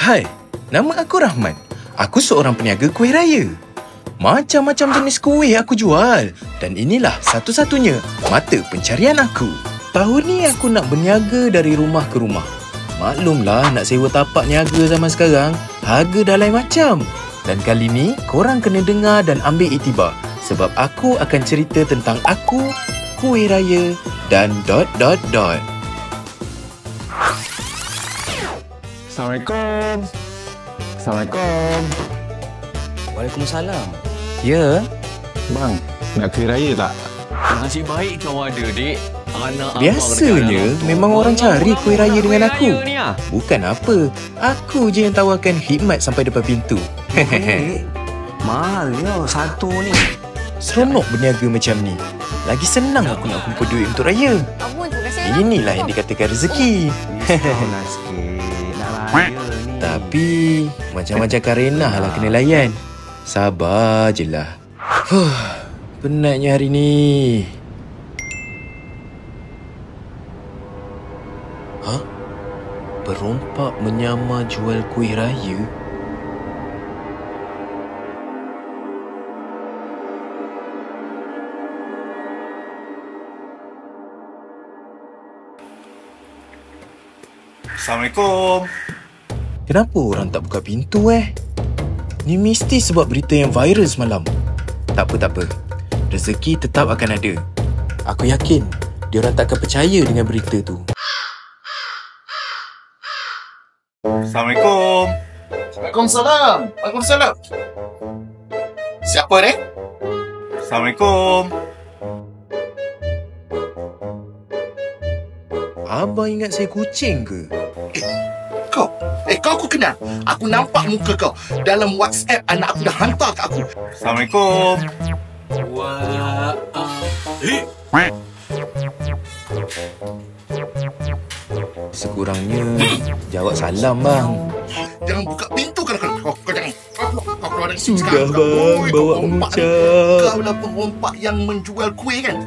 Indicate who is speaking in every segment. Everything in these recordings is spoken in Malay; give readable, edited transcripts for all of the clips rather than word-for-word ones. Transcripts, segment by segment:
Speaker 1: Hai, nama aku Rahman. Aku seorang peniaga kuih raya. Macam-macam jenis kuih aku jual. Dan inilah satu-satunya mata pencarian aku. Tahun ni aku nak berniaga dari rumah ke rumah. Maklumlah nak sewa tapak niaga zaman sekarang, harga dah lain macam. Dan kali ni korang kena dengar dan ambil iktibar. Sebab aku akan cerita tentang aku, kuih raya dan ...
Speaker 2: Assalamualaikum. Assalamualaikum.
Speaker 3: Waalaikumsalam.
Speaker 1: Ya,
Speaker 2: Bang, nak kuih raya tak?
Speaker 3: Nasib baik kau ada, Dik. Anak
Speaker 1: biasanya memang orang cari kuih raya dengan aku.
Speaker 3: Ni, ah.
Speaker 1: Bukan apa, aku je yang tawarkan khidmat sampai depan pintu.
Speaker 3: Mahal ya satu ni.
Speaker 1: Seronok berniaga macam ni. Lagi senang aku nak kumpul duit untuk raya. Inilah yang dikatakan rezeki.
Speaker 3: Diskonlah sikit. Nak raya ni.
Speaker 1: Tapi macam-macam karenah lah kena layan. Sabar je lah. Penatnya hari ni. Hah? Perompak menyamar jual kuih raya?
Speaker 4: Assalamualaikum.
Speaker 1: Kenapa orang tak buka pintu Ni mesti sebab berita yang viral semalam. Tak apa. Rezeki tetap akan ada. Aku yakin diorang takkan percaya dengan berita tu.
Speaker 4: Assalamualaikum.
Speaker 5: Waalaikumsalam. Waalaikumsalam. Siapa ni?
Speaker 4: Assalamualaikum.
Speaker 1: Abang ingat saya kucing ke?
Speaker 5: Kau aku kenal. Aku nampak muka kau dalam WhatsApp anak aku dah hantar kat aku.
Speaker 4: Assalamualaikum.
Speaker 1: Sekurangnya jawab salam bang.
Speaker 5: Jangan buka pintu kalau kau jangan. Kau keluar dari sini
Speaker 1: Sudah
Speaker 5: sekarang.
Speaker 1: bang, bawa mengucap.
Speaker 5: Kau lah perompak yang menjual kuih kan?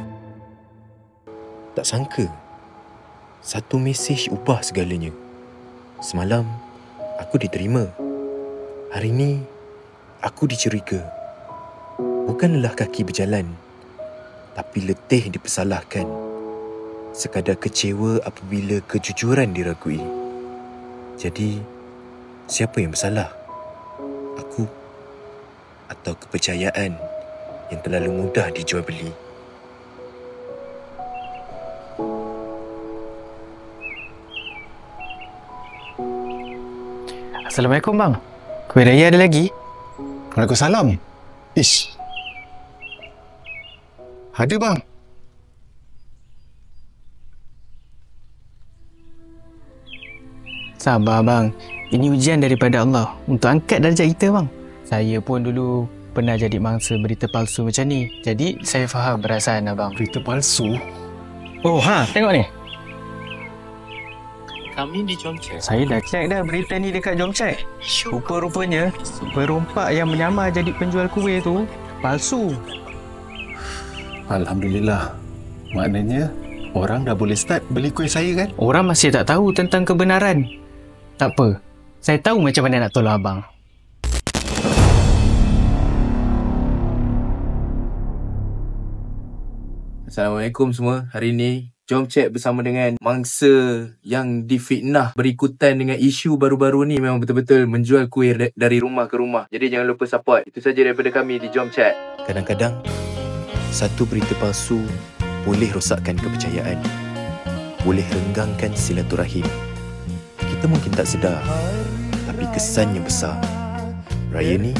Speaker 1: Tak sangka satu mesej ubah segalanya. Semalam aku diterima. Hari ni aku dicuriga. Bukan lelah kaki berjalan, tapi letih dipersalahkan. Sekadar kecewa apabila kejujuran diragui. Jadi, siapa yang bersalah? Aku atau kepercayaan yang terlalu mudah dijual beli?
Speaker 6: Assalamualaikum bang. Kuih raya ada lagi?
Speaker 2: Waalaikumsalam. Ish. Ada bang.
Speaker 6: Sabar bang. Ini ujian daripada Allah untuk angkat darjat kita bang. Saya pun dulu pernah jadi mangsa berita palsu macam ni. Jadi saya faham perasaan abang.
Speaker 2: Berita palsu?
Speaker 6: Oh tengok ni.
Speaker 1: Kami di Jomcek.
Speaker 6: Saya dah cek dah berita ni dekat Jomcek. Rupa-rupanya perompak yang menyamar jadi penjual kuih tu palsu.
Speaker 2: Alhamdulillah. Maknanya orang dah boleh start beli kuih saya kan?
Speaker 6: Orang masih tak tahu tentang kebenaran. Tak apa. Saya tahu macam mana nak tolong abang.
Speaker 1: Assalamualaikum semua. Hari ni jom cek bersama dengan mangsa yang difitnah berikutan dengan isu baru-baru ni. Memang betul-betul menjual kuih dari rumah ke rumah. Jadi jangan lupa support. Itu saja daripada kami di Jom Chat. Kadang-kadang satu berita palsu boleh rosakkan kepercayaan, boleh renggangkan silaturahim. Kita mungkin tak sedar, tapi kesannya besar. Raya ni,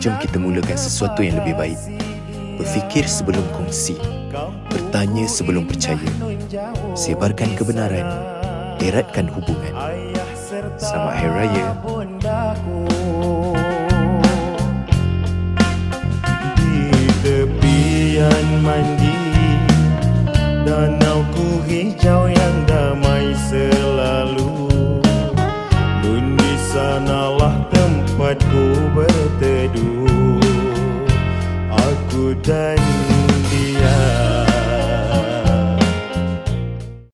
Speaker 1: jom kita mulakan sesuatu yang lebih baik. Berfikir sebelum kongsi, bertanya sebelum percaya. Sebarkan kebenaran, eratkan hubungan. Selamat Hari Raya.
Speaker 7: Di tepian mandi, danauku hijau yang damai selalu. Nun di sanalah tempatku berteduh. Aku dan